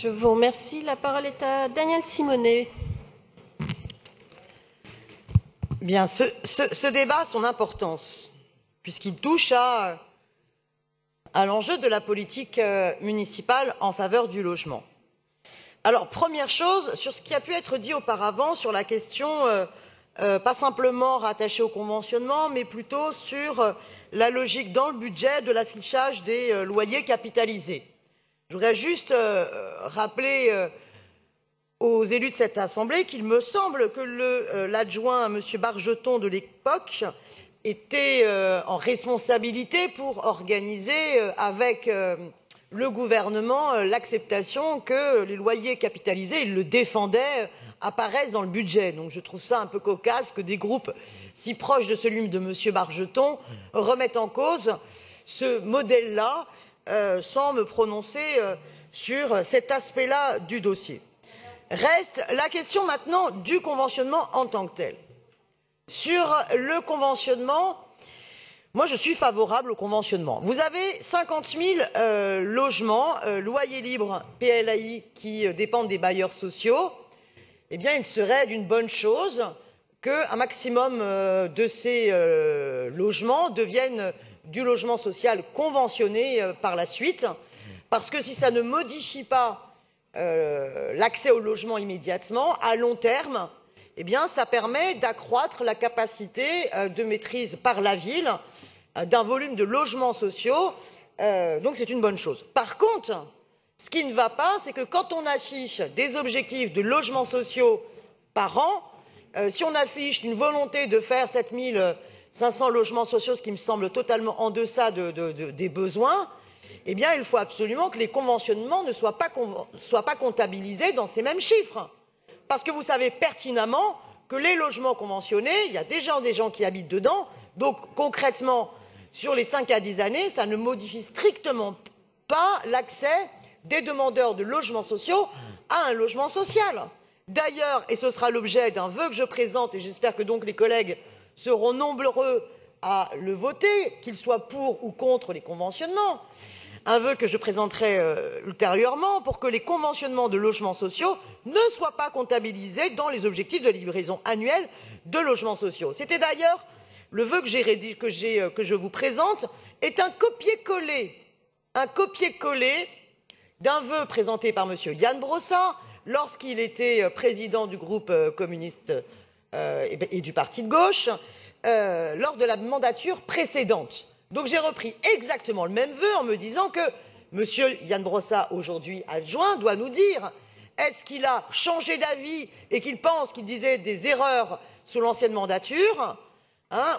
Je vous remercie. La parole est à Daniel Simonet. Bien, ce débat a son importance, puisqu'il touche à l'enjeu de la politique municipale en faveur du logement. Alors, première chose, sur ce qui a pu être dit auparavant, sur la question pas simplement rattachée au conventionnement, mais plutôt sur la logique dans le budget de l'affichage des loyers capitalisés. Je voudrais juste rappeler aux élus de cette Assemblée qu'il me semble que l'adjoint, M. Bargeton de l'époque, était en responsabilité pour organiser avec le gouvernement l'acceptation que les loyers capitalisés, il le défendait, apparaissent dans le budget. Donc je trouve ça un peu cocasse que des groupes si proches de celui de M. Bargeton remettent en cause ce modèle-là sans me prononcer sur cet aspect-là du dossier. Reste la question maintenant du conventionnement en tant que tel. Sur le conventionnement, moi je suis favorable au conventionnement. Vous avez 50 000 logements, loyers libres, PLAI, qui dépendent des bailleurs sociaux. Eh bien, il serait d'une bonne chose qu'un maximum de ces logements deviennent du logement social conventionné par la suite, parce que si ça ne modifie pas l'accès au logement immédiatement, à long terme, eh bien, ça permet d'accroître la capacité de maîtrise par la ville d'un volume de logements sociaux. Donc, c'est une bonne chose. Par contre, ce qui ne va pas, c'est que quand on affiche des objectifs de logements sociaux par an, si on affiche une volonté de faire 7 500 logements sociaux, ce qui me semble totalement en deçà des besoins, eh bien, il faut absolument que les conventionnements ne soient pas comptabilisés dans ces mêmes chiffres. Parce que vous savez pertinemment que les logements conventionnés, il y a déjà des gens qui habitent dedans, donc concrètement, sur les 5 à 10 années, ça ne modifie strictement pas l'accès des demandeurs de logements sociaux à un logement social. D'ailleurs, et ce sera l'objet d'un vœu que je présente, et j'espère que donc les collègues seront nombreux à le voter, qu'ils soient pour ou contre les conventionnements, un vœu que je présenterai ultérieurement pour que les conventionnements de logements sociaux ne soient pas comptabilisés dans les objectifs de livraison annuelle de logements sociaux. C'était d'ailleurs le vœu que je vous présente est un copier-coller d'un vœu présenté par M. Yann Brossat lorsqu'il était président du groupe communiste et du parti de gauche lors de la mandature précédente. Donc j'ai repris exactement le même vœu en me disant que M. Yann Brossat, aujourd'hui adjoint, doit nous dire est-ce qu'il a changé d'avis et qu'il pense qu'il disait des erreurs sous l'ancienne mandature,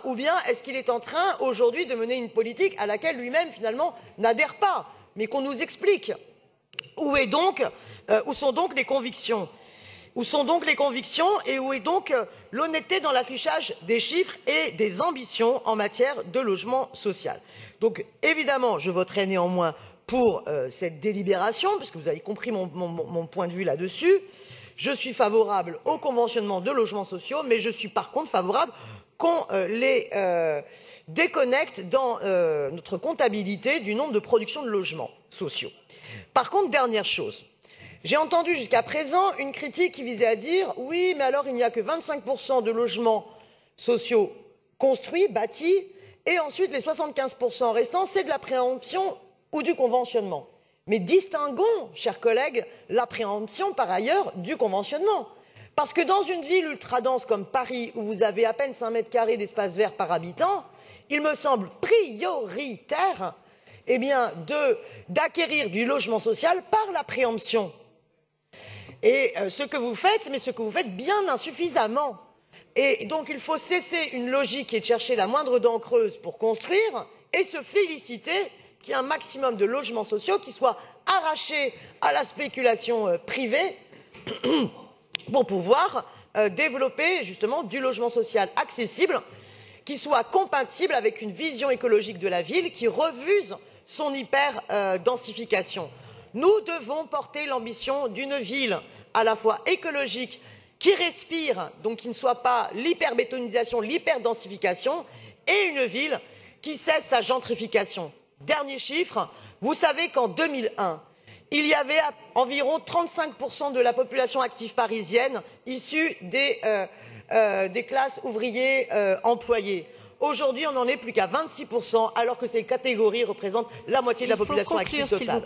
ou bien est-ce qu'il est en train aujourd'hui de mener une politique à laquelle lui-même finalement n'adhère pas, mais qu'on nous explique où sont donc les convictions et où est donc l'honnêteté dans l'affichage des chiffres et des ambitions en matière de logement social. Donc évidemment, je voterai néanmoins pour cette délibération, puisque vous avez compris mon point de vue là-dessus. Je suis favorable au conventionnement de logements sociaux, mais je suis par contre favorable qu'on les déconnecte dans notre comptabilité du nombre de production de logements sociaux. Par contre, dernière chose, j'ai entendu jusqu'à présent une critique qui visait à dire « oui, mais alors il n'y a que 25% de logements sociaux construits, bâtis, et ensuite les 75% restants, c'est de la préemption ou du conventionnement ». Mais distinguons, chers collègues, la préemption par ailleurs du conventionnement. Parce que dans une ville ultra-dense comme Paris, où vous avez à peine 5 mètres carrés d'espace vert par habitant, il me semble prioritaire d'acquérir du logement social par la préemption. Et ce que vous faites bien insuffisamment. Et donc il faut cesser une logique qui est de chercher la moindre dent creuse pour construire et se féliciter qu'il y ait un maximum de logements sociaux qui soient arrachés à la spéculation privée pour pouvoir développer justement du logement social accessible qui soit compatible avec une vision écologique de la ville qui refuse son hyper-densification. Nous devons porter l'ambition d'une ville à la fois écologique, qui respire, donc qui ne soit pas l'hyperbétonisation, l'hyperdensification, et une ville qui cesse sa gentrification. Dernier chiffre, vous savez qu'en 2001, il y avait environ 35% de la population active parisienne issue des classes ouvriers employées. Aujourd'hui, on n'en est plus qu'à 26%, alors que ces catégories représentent la moitié de la population active totale.